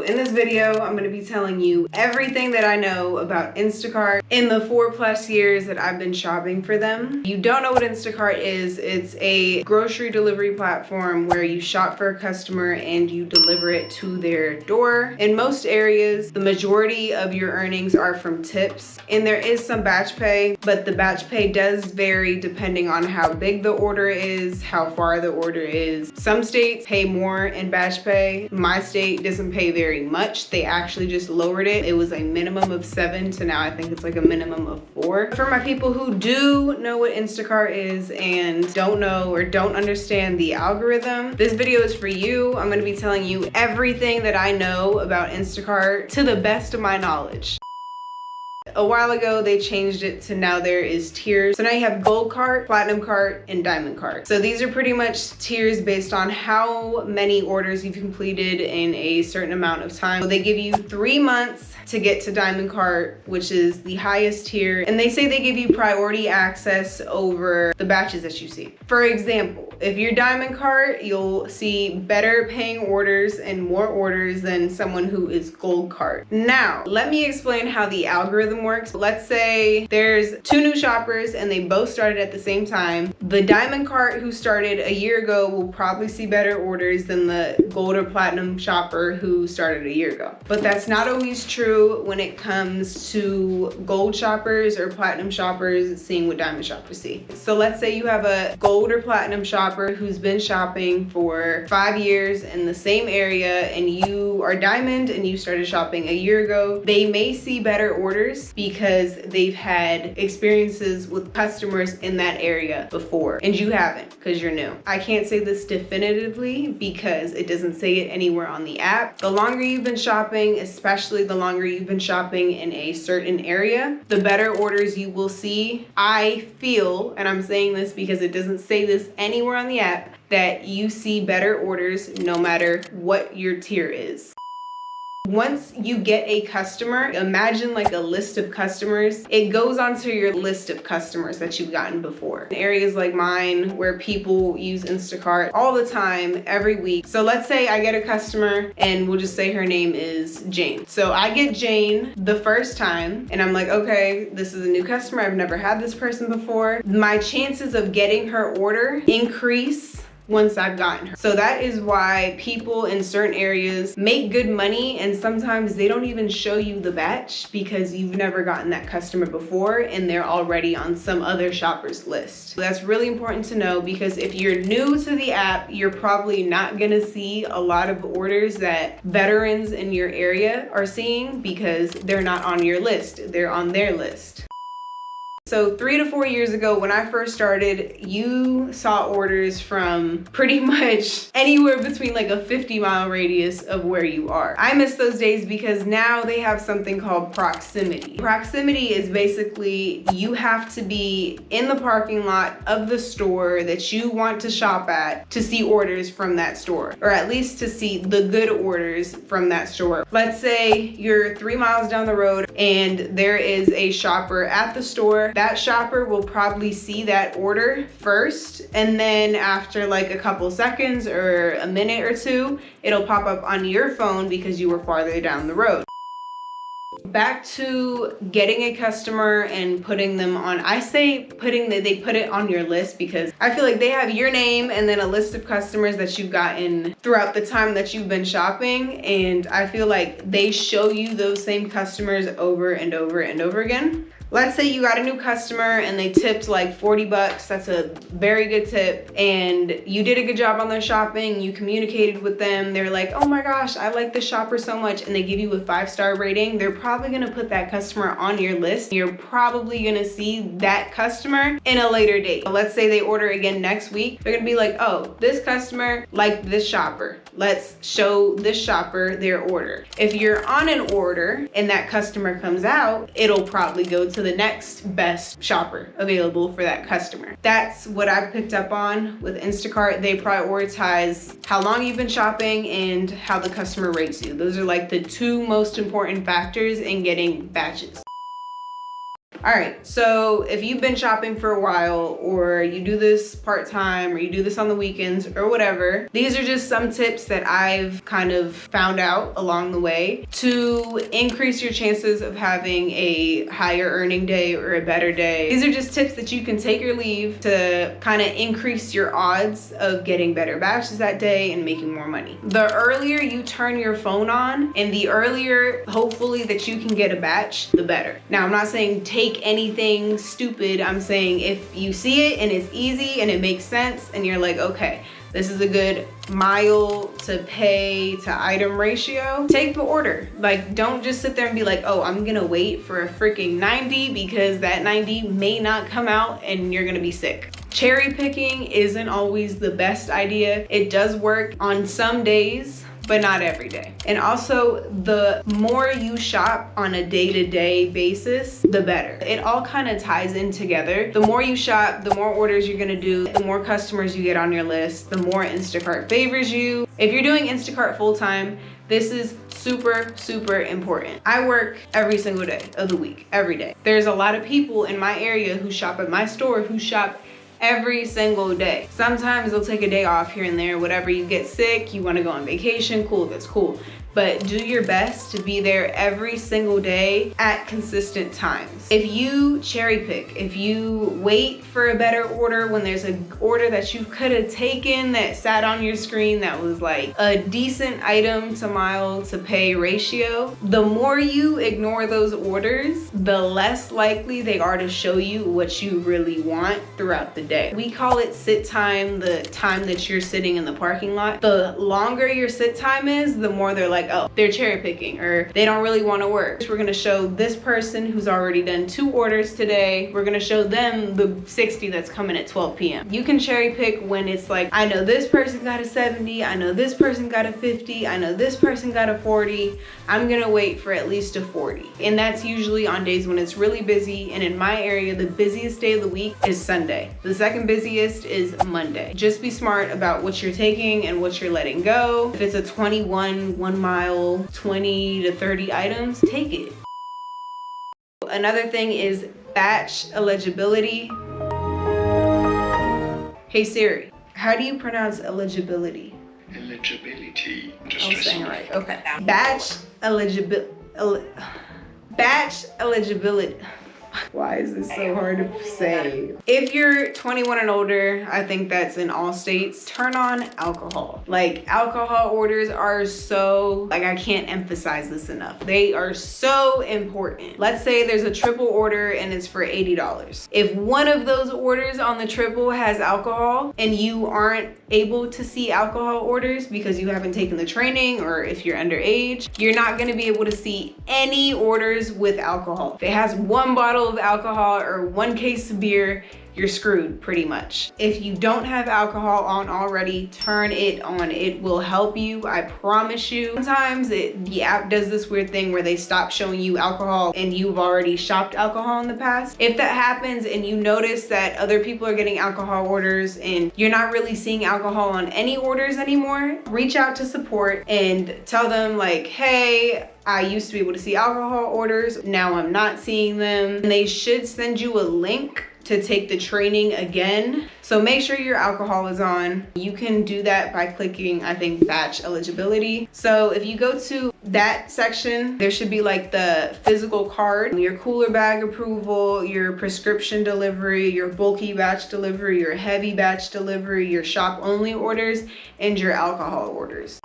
In this video, I'm going to be telling you everything that I know about Instacart in the 4+ years that I've been shopping for them. You don't know what Instacart is. It's a grocery delivery platform where you shop for a customer and you deliver it to their door. In most areas, the majority of your earnings are from tips, and there is some batch pay, but the batch pay does vary depending on how big the order is, how far the order is. Some states pay more in batch pay. My state doesn't pay very much. They actually just lowered it. It was a minimum of 7 to now I think it's like a minimum of 4. For my people who do know what Instacart is and don't know or don't understand the algorithm, this video is for you. I'm going to be telling you everything that I know about Instacart to the best of my knowledge. A while ago, they changed it to now there is tiers. So now you have gold cart, platinum cart, and diamond cart. So these are pretty much tiers based on how many orders you've completed in a certain amount of time. So they give you 3 months to get to diamond cart, which is the highest tier. And they say they give you priority access over the batches that you see. For example, if you're diamond cart, you'll see better paying orders and more orders than someone who is gold cart. Now, let me explain how the algorithm works. Let's say there's 2 new shoppers and they both started at the same time. The diamond cart who started a year ago will probably see better orders than the gold or platinum shopper who started a year ago. But that's not always true when it comes to gold shoppers or platinum shoppers seeing what diamond shoppers see. So let's say you have a gold or platinum shopper who's been shopping for 5 years in the same area, and you are diamond and you started shopping a year ago. They may see better orders because they've had experiences with customers in that area before, and you haven't because you're new. I can't say this definitively because it doesn't say it anywhere on the app. The longer you've been shopping, especially the longer you've been shopping in a certain area, the better orders you will see. I feel, and I'm saying this because it doesn't say this anywhere on the app, that you see better orders no matter what your tier is. Once you get a customer, imagine like a list of customers. It goes onto your list of customers that you've gotten before. In areas like mine where people use Instacart all the time, every week. So let's say I get a customer and we'll just say her name is Jane. So I get Jane the first time and I'm like, okay, this is a new customer. I've never had this person before. My chances of getting her order increase once I've gotten her. So that is why people in certain areas make good money, and sometimes they don't even show you the batch because you've never gotten that customer before and they're already on some other shopper's list. So that's really important to know because if you're new to the app, you're probably not gonna see a lot of orders that veterans in your area are seeing because they're not on your list, they're on their list. So 3 to 4 years ago, when I first started, you saw orders from pretty much anywhere between like a 50-mile radius of where you are. I miss those days because now they have something called proximity. Proximity is basically you have to be in the parking lot of the store that you want to shop at to see orders from that store, or at least to see the good orders from that store. Let's say you're 3 miles down the road and there is a shopper at the store. That shopper will probably see that order first, and then after like a couple seconds or a minute or two, it'll pop up on your phone because you were farther down the road. Back to getting a customer and putting them on, I say they put it on your list because I feel like they have your name and then a list of customers that you've gotten throughout the time that you've been shopping, and I feel like they show you those same customers over and over and over again. Let's say you got a new customer and they tipped like 40 bucks. That's a very good tip. And you did a good job on their shopping. You communicated with them. They're like, oh my gosh, I like this shopper so much. And they give you a 5-star rating. They're probably going to put that customer on your list. You're probably going to see that customer in a later date. So let's say they order again next week. They're going to be like, oh, this customer liked this shopper. Let's show this shopper their order. If you're on an order and that customer comes out, it'll probably go to the next best shopper available for that customer. That's what I've picked up on with Instacart. They prioritize how long you've been shopping and how the customer rates you. Those are like the 2 most important factors in getting batches. All right, so if you've been shopping for a while, or you do this part-time, or you do this on the weekends or whatever, these are just some tips that I've kind of found out along the way to increase your chances of having a higher earning day or a better day. These are just tips that you can take or leave to kind of increase your odds of getting better batches that day and making more money. The earlier you turn your phone on and the earlier hopefully that you can get a batch, the better. Now, I'm not saying take anything stupid. I'm saying if you see it and it's easy and it makes sense and you're like, okay, this is a good mile to pay to item ratio, take the order. Like, don't just sit there and be like, oh, I'm gonna wait for a freaking 90 because that 90 may not come out and you're gonna be sick. Cherry picking isn't always the best idea. It does work on some days, but not every day. And also, the more you shop on a day-to-day basis, the better. It all kind of ties in together. The more you shop, the more orders you're gonna do, the more customers you get on your list, the more Instacart favors you. If you're doing Instacart full-time, this is super, super important. I work every single day of the week, every day. There's a lot of people in my area who shop at my store who shop every single day. Sometimes they'll take a day off here and there, whatever. You get sick, you want to go on vacation, cool, that's cool. But do your best to be there every single day at consistent times. If you cherry pick, if you wait for a better order when there's an order that you could have taken that sat on your screen that was like a decent item to mile to pay ratio, the more you ignore those orders, the less likely they are to show you what you really want throughout the day. We call it sit time, the time that you're sitting in the parking lot. The longer your sit time is, the more they're like, oh, they're cherry picking or they don't really want to work. We're gonna show this person who's already done 2 orders today, we're gonna show them the 60 that's coming at 12 p.m. You can cherry pick when it's like, I know this person got a 70, I know this person got a 50, I know this person got a 40, I'm gonna wait for at least a 40. And that's usually on days when it's really busy, and in my area, the busiest day of the week is Sunday. The second busiest is Monday. Just be smart about what you're taking and what you're letting go. If it's a 21 1-mile, 20 to 30 items, take it. Another thing is batch eligibility. Hey Siri, how do you pronounce eligibility? Eligibility. I'm saying it right. Okay. Batch eligibility. Batch eligibility. Why is this so hard to say? If you're 21 and older, I think that's in all states, turn on alcohol. Like, alcohol orders are so, like, I can't emphasize this enough. They are so important. Let's say there's a triple order and it's for $80. If one of those orders on the triple has alcohol and you aren't able to see alcohol orders because you haven't taken the training, or if you're underage, you're not gonna be able to see any orders with alcohol. If it has 1 bottle of alcohol or 1 case of beer, you're screwed pretty much. If you don't have alcohol on already, turn it on. It will help you, I promise you. Sometimes the app does this weird thing where they stop showing you alcohol and you've already shopped alcohol in the past. If that happens and you notice that other people are getting alcohol orders and you're not really seeing alcohol on any orders anymore, reach out to support and tell them like, hey, I used to be able to see alcohol orders, now I'm not seeing them. And they should send you a link to take the training again. So make sure your alcohol is on. You can do that by clicking, I think, batch eligibility. So if you go to that section, there should be like the physical card, your cooler bag approval, your prescription delivery, your bulky batch delivery, your heavy batch delivery, your shop only orders, and your alcohol orders.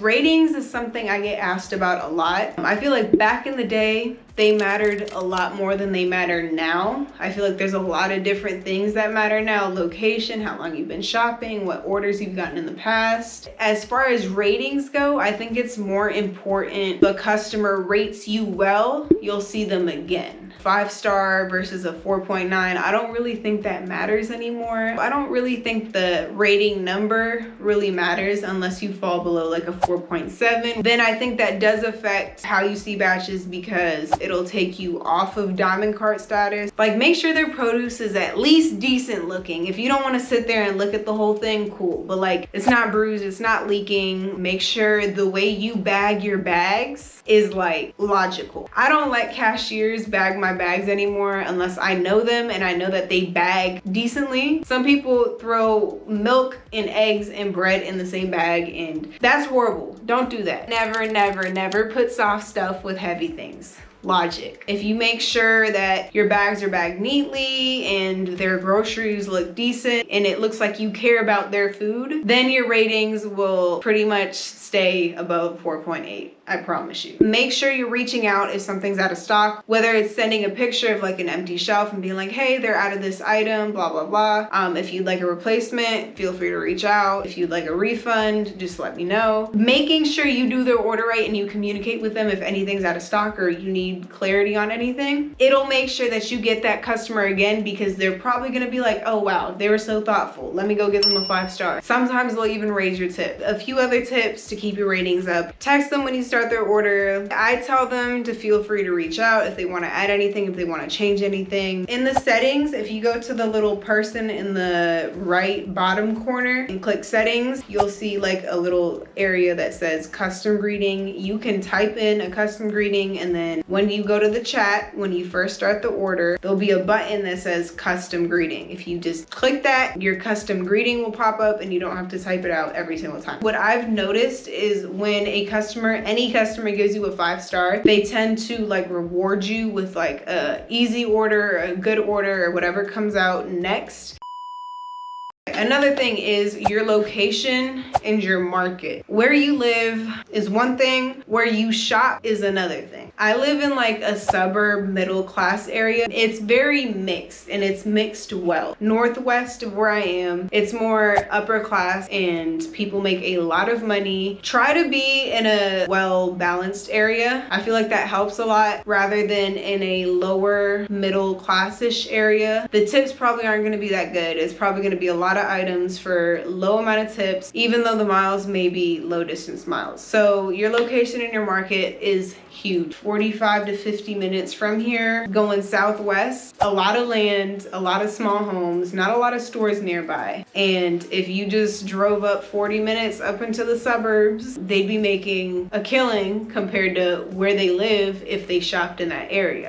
Ratings is something I get asked about a lot. I feel like back in the day, they mattered a lot more than they matter now. I feel like there's a lot of different things that matter now. Location, how long you've been shopping, what orders you've gotten in the past. As far as ratings go, I think it's more important the customer rates you well, you'll see them again. 5-star versus a 4.9, I don't really think that matters anymore. I don't really think the rating number really matters unless you fall below like a 4.7. Then I think that does affect how you see batches because It'll take you off of diamond cart status. Like, make sure their produce is at least decent looking. If you don't want to sit there and look at the whole thing, cool. But like, it's not bruised, it's not leaking. Make sure the way you bag your bags is like logical. I don't let cashiers bag my bags anymore unless I know them and I know that they bag decently. Some people throw milk and eggs and bread in the same bag, and that's horrible. Don't do that. Never, never, never put soft stuff with heavy things. Logic. If you make sure that your bags are bagged neatly and their groceries look decent and it looks like you care about their food, then your ratings will pretty much stay above 4.8. I promise you. Make sure you're reaching out if something's out of stock, whether it's sending a picture of like an empty shelf and being like, hey, they're out of this item, blah, blah, blah. If you'd like a replacement, feel free to reach out. If you'd like a refund, just let me know. Making sure you do their order right and you communicate with them if anything's out of stock or you need clarity on anything. It'll make sure that you get that customer again, because they're probably gonna be like, oh wow, they were so thoughtful. Let me go give them a 5-star. Sometimes they'll even raise your tip. A few other tips to keep your ratings up. Text them when you start their order. I tell them to feel free to reach out if they want to add anything, if they want to change anything. In the settings, if you go to the little person in the right bottom corner and click settings, you'll see like a little area that says custom greeting. You can type in a custom greeting, and then when you go to the chat, when you first start the order, there'll be a button that says custom greeting. If you just click that, your custom greeting will pop up and you don't have to type it out every single time. What I've noticed is when any customer gives you a 5-star, they tend to like reward you with like a easy order, a good order, or whatever comes out next. Another thing is your location and your market. Where you live is one thing, where you shop is another thing. I live in like a suburb middle class area. It's very mixed, and it's mixed well. Northwest of where I am, it's more upper class and people make a lot of money. Try to be in a well-balanced area. I feel like that helps a lot, rather than in a lower middle class-ish area. The tips probably aren't going to be that good. It's probably going to be a lot of items for low amount of tips, even though the miles may be low distance miles. So your location in your market is huge. 45 to 50 minutes from here, going southwest, a lot of land, a lot of small homes, not a lot of stores nearby. And if you just drove up 40 minutes up into the suburbs, they'd be making a killing compared to where they live if they shopped in that area.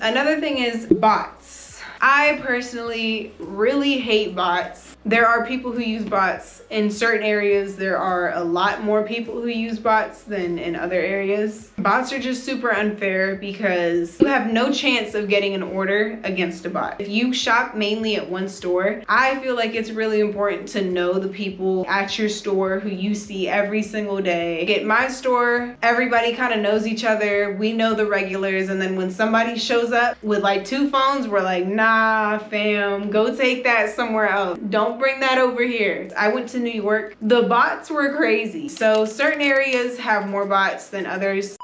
Another thing is bots. I personally really hate bots. There are people who use bots in certain areas. There are a lot more people who use bots than in other areas. Bots are just super unfair because you have no chance of getting an order against a bot. If you shop mainly at one store, I feel like it's really important to know the people at your store who you see every single day. At my store, everybody kind of knows each other. We know the regulars, and then when somebody shows up with like 2 phones, we're like, nah, fam, go take that somewhere else. Don't bring that over here. I went to New York. The bots were crazy. So certain areas have more bots than others.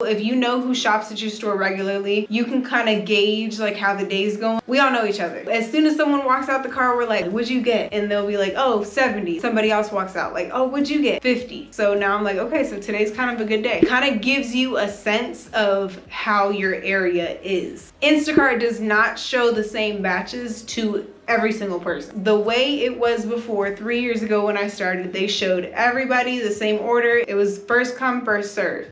If you know who shops at your store regularly, you can kind of gauge like how the day's going. We all know each other. As soon as someone walks out the car, we're like, what'd you get? And they'll be like, oh, 70. Somebody else walks out like, oh, what'd you get? 50. So now I'm like, okay, so today's kind of a good day. Kind of gives you a sense of how your area is. Instacart does not show the same batches to every single person. The way it was before, 3 years ago when I started, they showed everybody the same order. It was first come, first serve.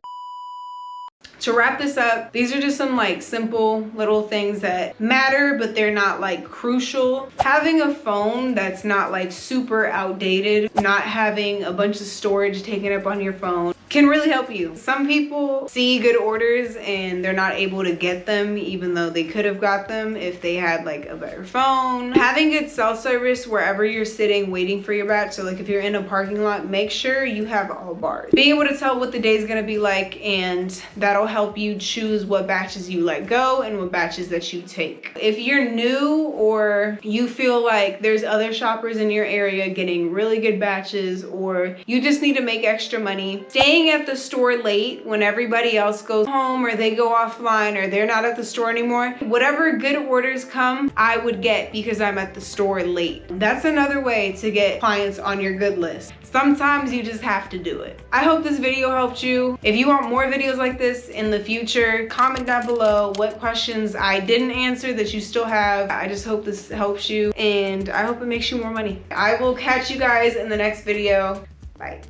To wrap this up, these are just some like simple little things that matter, but they're not like crucial. Having a phone that's not like super outdated, not having a bunch of storage taken up on your phone, can really help you. Some people see good orders and they're not able to get them even though they could have got them if they had like a better phone. Having good cell service wherever you're sitting waiting for your batch. So like if you're in a parking lot, make sure you have all bars. Being able to tell what the day is gonna be like, and that'll help you choose what batches you let go and what batches that you take. If you're new or you feel like there's other shoppers in your area getting really good batches, or you just need to make extra money, staying being at the store late when everybody else goes home or they go offline or they're not at the store anymore. Whatever good orders come, I would get because I'm at the store late. That's another way to get clients on your good list. Sometimes you just have to do it. I hope this video helped you. If you want more videos like this in the future, comment down below what questions I didn't answer that you still have. I just hope this helps you and I hope it makes you more money. I will catch you guys in the next video. Bye.